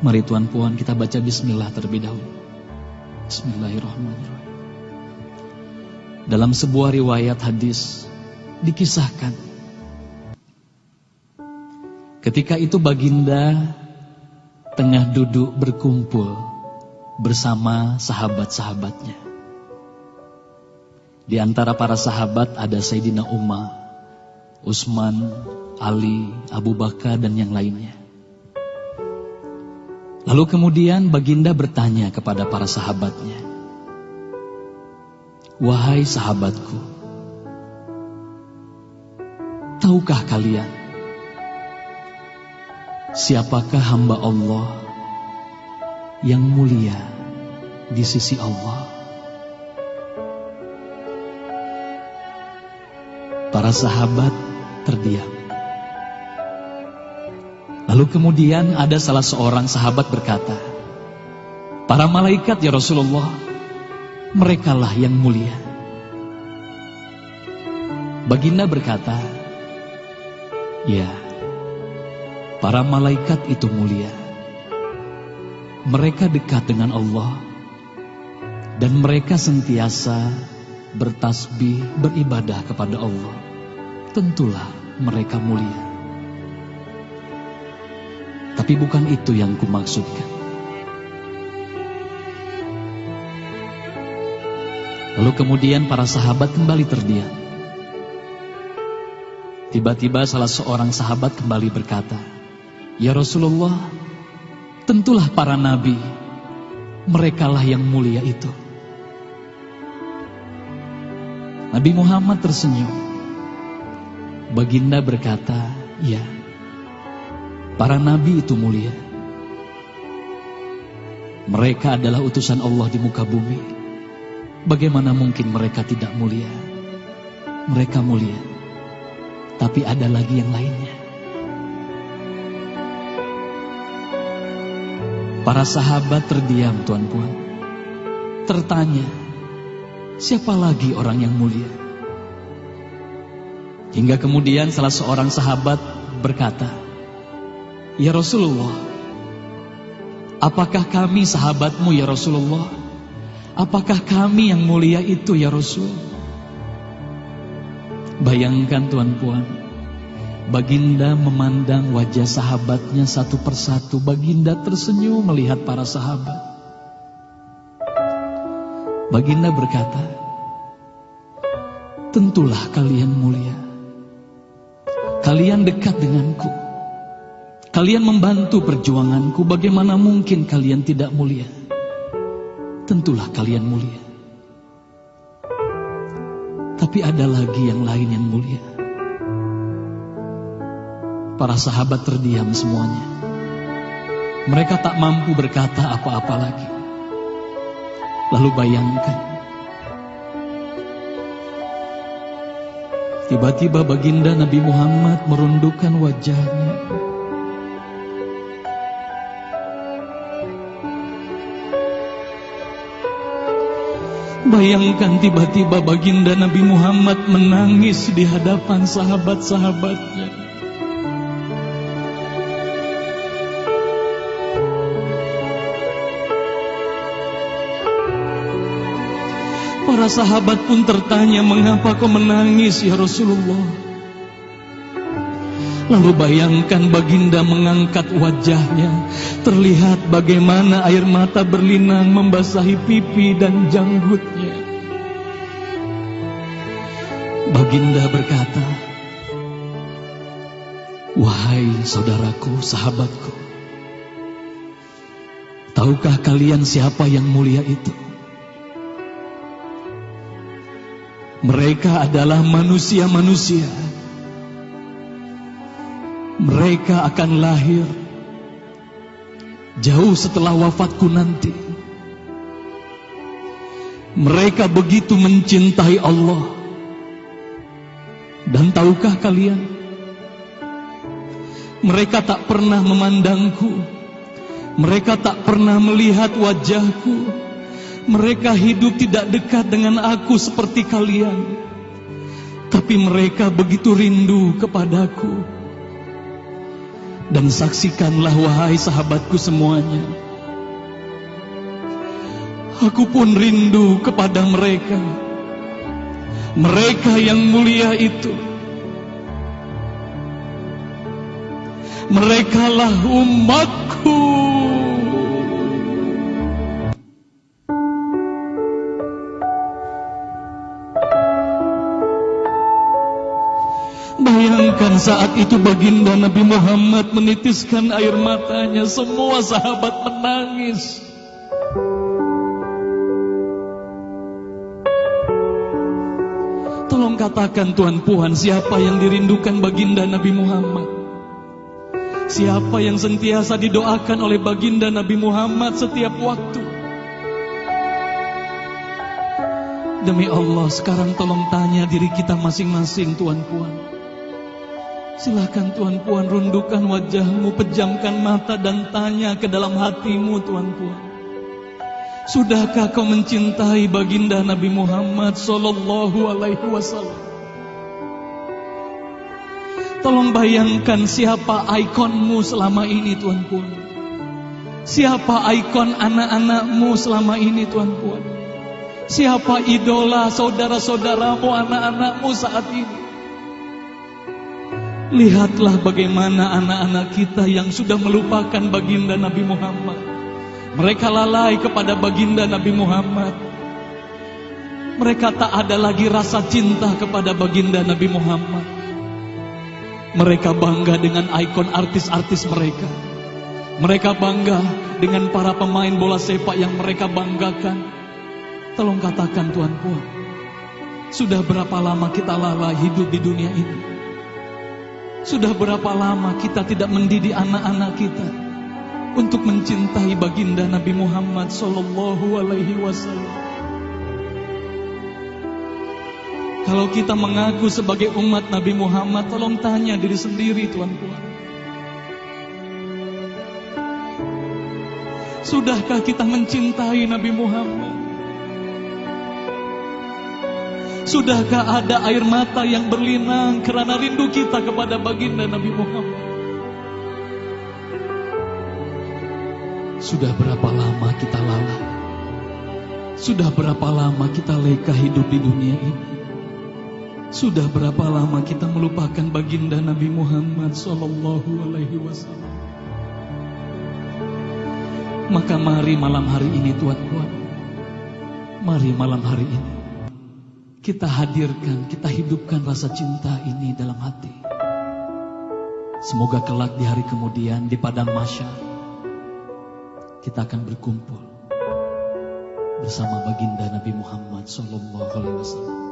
Mari Tuan Puan kita baca bismillah terlebih dahulu. Bismillahirrahmanirrahim. Dalam sebuah riwayat hadis dikisahkan, ketika itu baginda tengah duduk berkumpul bersama sahabat-sahabatnya. Di antara para sahabat ada Sayyidina Umar, Utsman, Ali, Abu Bakar dan yang lainnya. Lalu kemudian baginda bertanya kepada para sahabatnya, "Wahai sahabatku, tahukah kalian siapakah hamba Allah yang mulia di sisi Allah?" Para sahabat terdiam. Lalu kemudian ada salah seorang sahabat berkata, "Para malaikat ya Rasulullah, merekalah yang mulia." Baginda berkata, "Ya, para malaikat itu mulia. Mereka dekat dengan Allah dan mereka sentiasa bertasbih, beribadah kepada Allah. Tentulah mereka mulia. Tapi bukan itu yang kumaksudkan." Lalu kemudian para sahabat kembali terdiam. Tiba-tiba salah seorang sahabat kembali berkata, "Ya Rasulullah, tentulah para nabi, merekalah yang mulia itu." Nabi Muhammad tersenyum. Baginda berkata, "Ya, para nabi itu mulia. Mereka adalah utusan Allah di muka bumi. Bagaimana mungkin mereka tidak mulia? Mereka mulia. Tapi ada lagi yang lainnya." Para sahabat terdiam, Tuan Puan. Tertanya, siapa lagi orang yang mulia? Hingga kemudian salah seorang sahabat berkata, "Ya Rasulullah, apakah kami sahabatmu ya Rasulullah? Apakah kami yang mulia itu ya Rasul?" Bayangkan Tuan Puan, baginda memandang wajah sahabatnya satu persatu. Baginda tersenyum melihat para sahabat. Baginda berkata, "Tentulah kalian mulia. Kalian dekat denganku. Kalian membantu perjuanganku. Bagaimana mungkin kalian tidak mulia? Tentulah kalian mulia. Tapi ada lagi yang lain yang mulia." Para sahabat terdiam semuanya. Mereka tak mampu berkata apa-apa lagi. Lalu bayangkan, tiba-tiba baginda Nabi Muhammad merundukkan wajahnya. Bayangkan tiba-tiba baginda Nabi Muhammad menangis di hadapan sahabat-sahabatnya. Para sahabat pun tertanya, "Mengapa kau menangis ya Rasulullah?" Lalu bayangkan baginda mengangkat wajahnya. Terlihat bagaimana air mata berlinang membasahi pipi dan janggutnya. Baginda berkata, "Wahai saudaraku, sahabatku, tahukah kalian siapa yang mulia itu? Mereka adalah manusia-manusia. Mereka akan lahir jauh setelah wafatku nanti. Mereka begitu mencintai Allah. Dan tahukah kalian, mereka tak pernah memandangku. Mereka tak pernah melihat wajahku. Mereka hidup tidak dekat dengan aku seperti kalian. Tapi mereka begitu rindu kepadaku. Dan saksikanlah wahai sahabatku semuanya, aku pun rindu kepada mereka, mereka yang mulia itu. Merekalah umatku. Bayangkan saat itu baginda Nabi Muhammad menitiskan air matanya, semua sahabat menangis. Tolong katakan Tuhan Puan, siapa yang dirindukan baginda Nabi Muhammad? Siapa yang sentiasa didoakan oleh baginda Nabi Muhammad setiap waktu? Demi Allah, sekarang tolong tanya diri kita masing-masing, Tuan Puan. Silakan Tuan Puan, rundukkan wajahmu, pejamkan mata dan tanya ke dalam hatimu, Tuan Puan. Sudahkah kau mencintai baginda Nabi Muhammad sallallahu alaihi wasallam? Tolong bayangkan siapa ikonmu selama ini, Tuan Puan. Siapa ikon anak-anakmu selama ini, Tuan Puan. Siapa idola saudara-saudaramu, anak-anakmu saat ini. Lihatlah bagaimana anak-anak kita yang sudah melupakan baginda Nabi Muhammad. Mereka lalai kepada baginda Nabi Muhammad. Mereka tak ada lagi rasa cinta kepada baginda Nabi Muhammad. Mereka bangga dengan ikon artis-artis mereka. Mereka bangga dengan para pemain bola sepak yang mereka banggakan. Tolong katakan Tuan Puan, sudah berapa lama kita lalai hidup di dunia ini? Sudah berapa lama kita tidak mendidik anak-anak kita untuk mencintai baginda Nabi Muhammad sallallahu alaihi wasallam? Kalau kita mengaku sebagai umat Nabi Muhammad, tolong tanya diri sendiri, Tuan Puan. Sudahkah kita mencintai Nabi Muhammad? Sudahkah ada air mata yang berlinang karena rindu kita kepada baginda Nabi Muhammad? Sudah berapa lama kita lalai? Sudah berapa lama kita leka hidup di dunia ini? Sudah berapa lama kita melupakan baginda Nabi Muhammad sallallahu alaihi wasallam? Maka mari malam hari ini, Tuan Puan, mari malam hari ini kita hadirkan, kita hidupkan rasa cinta ini dalam hati. Semoga kelak di hari kemudian di padang mahsyar kita akan berkumpul bersama baginda Nabi Muhammad sallallahu alaihi wasallam.